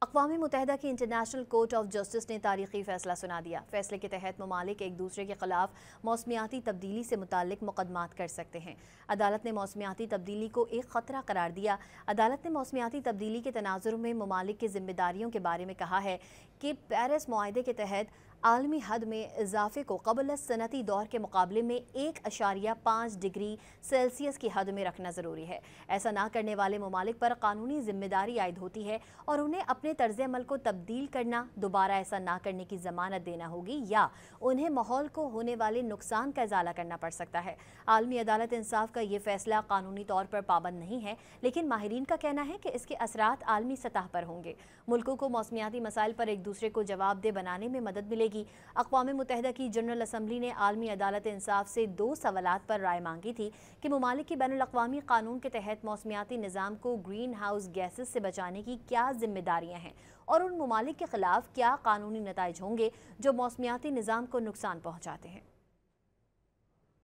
अक़वाम मुत्तहिदा की international court of justice ने तारीखी फैसला सुना दिया। फैसले के तहत ममालिक एक दूसरे के खिलाफ मौसमियाती तब्दीली से मुताल्लिक मुकदमात कर सकते हैं। अदालत ने मौसमियाती तब्दीली को एक ख़तरा करार दिया। अदालत ने मौसमियाती तब्दीली के तनाजुर में ममालिक की जिम्मेदारियों के बारे में कहा है कि पेरिस मुआहदे के तहत आलमी हद में इजाफे को क़ब्ल सनती दौर के मुकाबले में 1.5 डिग्री सेल्सियस की हद में रखना ज़रूरी है। ऐसा ना करने वाले ममालिक पर कानूनी जिम्मेदारी आयद होती है और उन्हें अपने तर्ज अमल को तब्दील करना, दोबारा ऐसा ना करने की ज़मानत देना होगी या उन्हें माहौल को होने वाले नुकसान का इजाला करना पड़ सकता है। आलमी अदालत इंसाफ का ये फैसला कानूनी तौर पर पाबंद नहीं है, लेकिन माहिरीन का कहना है कि इसके असरात आलमी सतह पर होंगे। मुल्कों को मौसमियाती मसाइल पर एक दूसरे को जवाबदेह बनाने में मदद मिलेगी। अक़वाम मुत्तहिदा की जनरल असम्बली ने आलमी अदालत इंसाफ से 2 सवालात पर राय मांगी थी कि ममालिक की बैनुल अक़वामी कानून के तहत मौसमियाती निज़ाम को ग्रीन हाउस गैसेस से बचाने की क्या जिम्मेदारियाँ हैं और उन ममालिक के खिलाफ क्या कानूनी नताइज होंगे जो मौसमियाती निज़ाम को नुकसान पहुँचाते हैं।